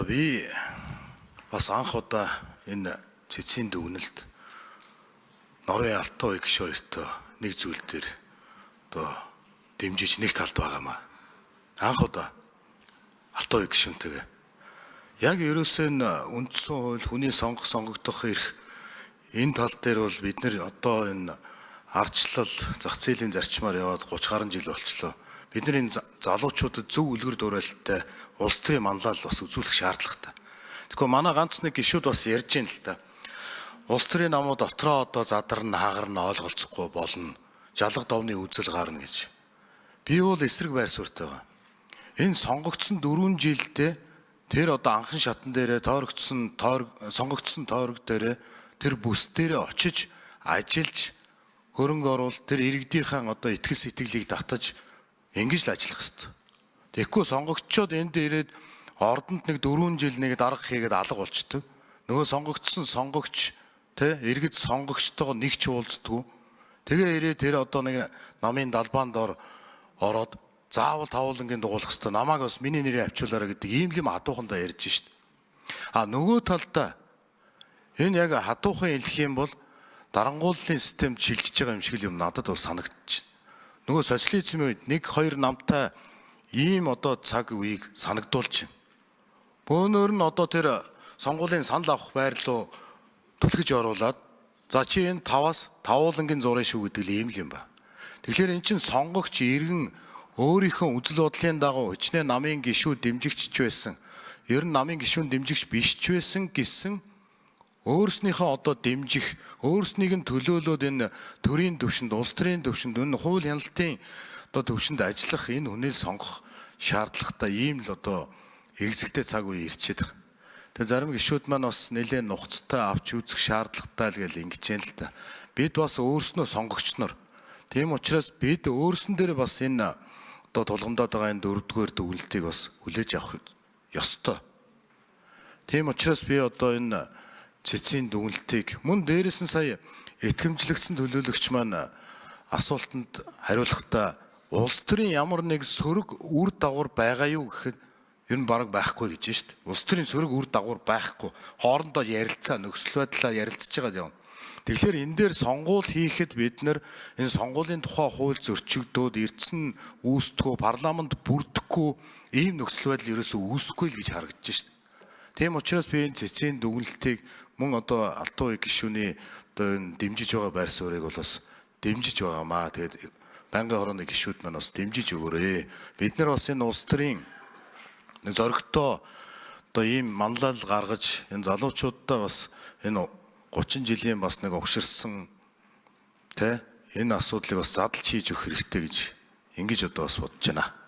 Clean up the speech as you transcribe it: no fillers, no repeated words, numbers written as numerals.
Би бас анх удаа энэ цэцгийн дүгнэлт Норвегийн Алтан ууя гишүүн хоёртой нэг зүйл дээр одоо дэмжиж нэг талд байгаамаа. Анх удаа Алтан ууя гишүүнтэйгээ яг ерөөсөө үндсэн хууль хүний сонгогдох эрх энэ тал дээр бол бид нэр одоо энэ ардчлал зах зээлийн зарчмаар яваад 30 гаруй жил болчлоо. Бид нар энэ залуучуудад зөв үлгэр дуурайлттай улс төрийн манлал бас үзүүлэх шаардлагатай. Тэгэхээр манай ганц нэг гишүүд бас ярьж ийн л та. Улс төрийн намууд дотроо одоо задарна, хагарна, ойлголцохгүй болно. Жалга довны үзэл гарна гэж. Би бол эсрэг байр суурьтай байгаа. Энэ сонгогдсон 4 жилдээ тэр одоо анхан шатан дээрээ сонгогдсон тойрог дээрээ тэр бүс дээрээ очиж ажиллаж хөрөнгө оруулалт тэр иргэдийнхэн одоо итгэл сэтгэлийг татаж ингэж л ажиллах хэрэгтэй. Тэгэхгүй сонгогдчоод энд ирээд ордонд нэг 4 жил нэг дарга хийгээд алга болчдөг. Нөгөө сонгогдсон сонгогч тэ иргэд сонгогчтойгоо нэг ч уулздаггүй. Тэгээ ирээд тэр одоо нэг намын далбаанд ороод заавал тавуулангийн дугуулах хэрэгтэй. Намааг бас миний нэрийг авчуулаарай гэдэг ийм л юм хатуухандаа ярьж шít. Нөгөө талдаа энэ яг хатуухан хэлэх юм бол дарангууллын системд шилжиж байгаа юм шиг л юм надад бол санагдчих. Нөгөө социализмын үед 1-2 намтай ийм одоо цаг үеийг санагдуулж байна. Бөөнөр нь одоо тэр сонгуулийн санал авах байр руу түлхэж оруулаад за чи энэ 5-аас тавуулангийн зураг шүү гэдэг л ийм л юм ба. Тэгэхээр эн чинь сонгогч иргэн өөрийнхөө үзэл бодлын дагуу өчнөө намын гишүүд дэмжигч байсан. Ер нь намын гишүүн дэмжигч биш ч байсан гэсэн өөрснийхөө одоо дэмжих, өөрснийг нь төлөөлөөд энэ төрийн төвшөнд, улс төрийн төвшөнд, энэ хууль хяналтын одоо төвшөнд ажиллах энэ хүнийг сонгох шаардлагатай ийм л одоо эгзэгтэй цаг үе ирчээд байгаа. Тэгээ зарим гишүүд маань бас нэлээд нухацтай авч үзэх шаардлагатай л гэж ингэж юм л та. Бид бас өөрснөө сонгогч нар. Тийм учраас бид өөрсөн дээр бас энэ одоо тулгамдаад байгаа энэ 4-р дүгнэлтийг бас хүлээж авах ёстой. Тийм учраас би одоо энэ цэцгийн дүгнэлтийг мөн дээрээс нь сая итгэмжлэгдсэн төлөөлөгч маань асуултанд хариулахдаа улс төрийн ямар нэг сөрөг үр дагавар байгаа юу гэхэд ер нь бараг байхгүй гэж шүү дээ. Улс төрийн сөрөг үр дагавар байхгүй. Хоорондоо ярилцаа нөхцөл байдлаа ярилцж байгаа юм. Тэгэхээр энэ дээр сонгуул хийхэд бид нар энэ сонгуулийн тухай хууль зөрчигдөөд эрдсэн үүсдэггүй, парламент бүрдэхгүй ийм нөхцөл байдал ерөөсөө үүсэхгүй л гэж харагдаж шүү дээ. Тийм учраас би энэ цэцгийн дүгнэлтийг мөн одоо Алтан ууя гишүүний одоо энэ дэмжиж байгаа байр суурийг бол бас дэмжиж байгаамаа. Тэгээд байнгын хорооны гишүүд маань бас дэмжиж өгөөрэй. Бид нар бас энэ улс төрийн нэг зоригтой одоо ийм манлал гаргаж энэ залуучуудаа бас энэ 30 жилийн бас нэг угширсан тэ энэ асуудлыг бас задлж хийж өгөх хэрэгтэй гэж ингэж одоо бас бодож байна.